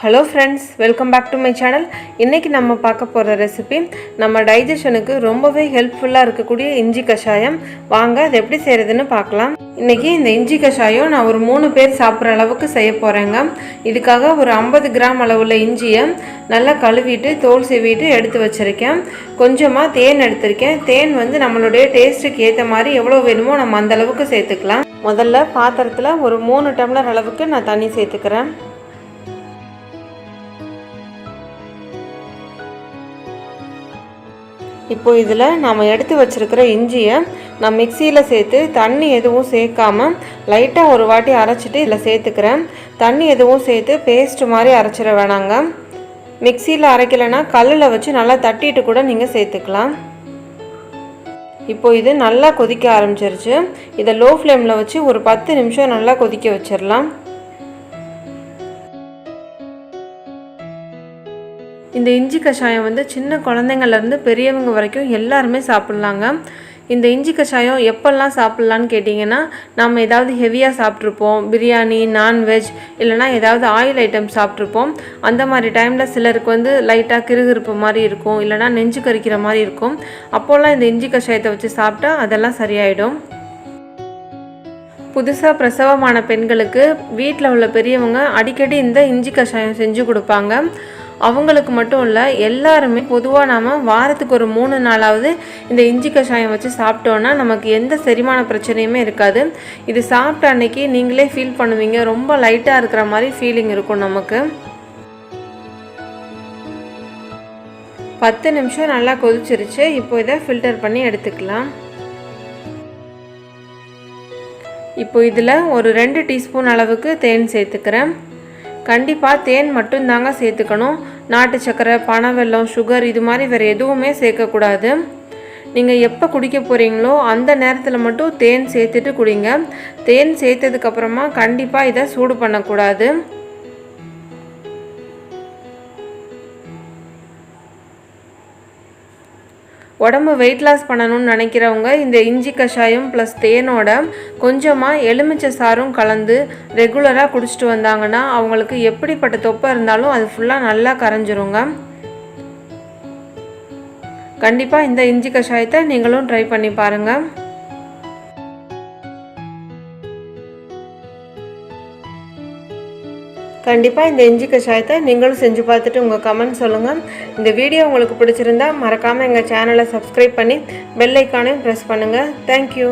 Hello friends, welcome back to my channel. இன்னைக்கு நம்ம பார்க்க போற ரெசிபி நம்ம டைஜஷனுக்கு ரொம்பவே ஹெல்ப்ஃபுல்லா இருக்கக்கூடிய இஞ்சி கஷாயம். வாங்க அது எப்படி செய்யறதுன்னு பார்க்கலாம். இன்னைக்கு இந்த இஞ்சி கஷாயம் நான் ஒரு 3 பேர் சாப்பிடுற அளவுக்கு செய்ய போறேங்க. இதுக்காக ஒரு 50 கிராம் அளவுள்ள இஞ்சியை நல்லா கழுவிட்டு தோல் சீவிட்டு எடுத்து வச்சிருக்கேன். கொஞ்சமா தேன் எடுத்துர்க்கேன். தேன் வந்து நம்மளுடைய டேஸ்ட்டுக்கு ஏத்த மாதிரி எவ்வளவு வேணுமோ நம்ம அந்த அளவுக்கு சேர்த்துக்கலாம். முதல்ல பாத்திரத்துல ஒரு 3 டம்ளர் அளவுக்கு நான் தண்ணி சேர்த்துக்கிறேன். இப்போ இதில் நாம் எடுத்து வச்சிருக்கிற இஞ்சியை நான் மிக்சியில் சேர்த்து தண்ணி எதுவும் சேர்க்காம லைட்டாக ஒரு வாட்டி அரைச்சிட்டு இதில் சேர்த்துக்கிறேன். தண்ணி எதுவும் சேர்த்து பேஸ்ட் மாதிரி அரைச்சிட வேணாங்க. மிக்சியில் அரைக்கலைன்னா கல்லில் வச்சு நல்லா தட்டிட்டு கூட நீங்கள் சேர்த்துக்கலாம். இப்போ இது நல்லா கொதிக்க ஆரம்பிச்சிருச்சு. இதை லோ ஃப்ளேமில் வச்சு ஒரு 10 நிமிஷம் நல்லா கொதிக்க வச்சிடலாம். இந்த இஞ்சி கஷாயம் வந்து சின்ன குழந்தைங்கள்லேருந்து பெரியவங்க வரைக்கும் எல்லாருமே சாப்பிட்லாங்க. இந்த இஞ்சி கஷாயம் எப்பெல்லாம் சாப்பிட்லான்னு கேட்டிங்கன்னா, நம்ம ஏதாவது ஹெவியாக சாப்பிட்ருப்போம், பிரியாணி, நான்வெஜ் இல்லைனா ஏதாவது ஆயில் ஐட்டம் சாப்பிட்ருப்போம். அந்த மாதிரி டைமில் சிலருக்கு வந்து லைட்டாக கிறுகிறுப்பு மாதிரி இருக்கும், இல்லைனா நெஞ்சு கறிக்கிற மாதிரி இருக்கும். அப்போல்லாம் இந்த இஞ்சி கஷாயத்தை வச்சு சாப்பிட்டா அதெல்லாம் சரியாயிடும். புதுசாக பிரசவமான பெண்களுக்கு வீட்டில் உள்ள பெரியவங்க அடிக்கடி இந்த இஞ்சி கஷாயம் செஞ்சு கொடுப்பாங்க. அவங்களுக்கு மட்டும் இல்லை, எல்லாருமே பொதுவாக நாம் வாரத்துக்கு ஒரு 3 நாளாவது இந்த இஞ்சி கஷாயம் வச்சு சாப்பிட்டோன்னா நமக்கு எந்த செரிமான பிரச்சனையுமே இருக்காது. இது சாப்பிட்ட அன்னைக்கு நீங்களே ஃபீல் பண்ணுவீங்க, ரொம்ப லைட்டாக இருக்கிற மாதிரி ஃபீலிங் இருக்கும் நமக்கு. 10 நிமிஷம் நல்லா கொதிச்சிருச்சு. இப்போ இதை ஃபில்டர் பண்ணி எடுத்துக்கலாம். இப்போ இதில் ஒரு 2 டீஸ்பூன் அளவுக்கு தேன் சேர்த்துக்கிறேன். கண்டிப்பாக தேன் மட்டும் தாங்க சேர்த்துக்கணும். நாட்டு சர்க்கரை, பனை வெல்லம், சுகர் இது மாதிரி வேறு எதுவுமே சேர்க்கக்கூடாது. நீங்கள் எப்போ குடிக்க போகிறீங்களோ அந்த நேரத்தில் மட்டும் தேன் சேர்த்துட்டு குடிங்க. தேன் சேர்த்ததுக்கப்புறமா கண்டிப்பாக இதை சூடு பண்ணக்கூடாது. உடம்பு வெயிட் லாஸ் பண்ணணும்னு நினைக்கிறவங்க இந்த இஞ்சி கஷாயம் ப்ளஸ் தேனோட கொஞ்சமாக எலுமிச்சை சாரும் கலந்து ரெகுலராக குடிச்சிட்டு வந்தாங்கன்னா அவங்களுக்கு எப்படிப்பட்ட தொப்பை இருந்தாலும் அது ஃபுல்லாக நல்லா கரைஞ்சிருங்க. கண்டிப்பாக இந்த இஞ்சி கஷாயத்தை நீங்களும் ட்ரை பண்ணி பாருங்கள். கண்டிப்பாக இந்த இஞ்சி கஷாயத்தை நீங்களும் செஞ்சு பார்த்துட்டு உங்கள் கமெண்ட் சொல்லுங்கள். இந்த வீடியோ உங்களுக்கு பிடிச்சிருந்தா மறக்காமல் எங்கள் சேனலை சப்ஸ்கிரைப் பண்ணி பெல் ஐக்கானையும் ப்ரெஸ் பண்ணுங்கள். தேங்க்யூ.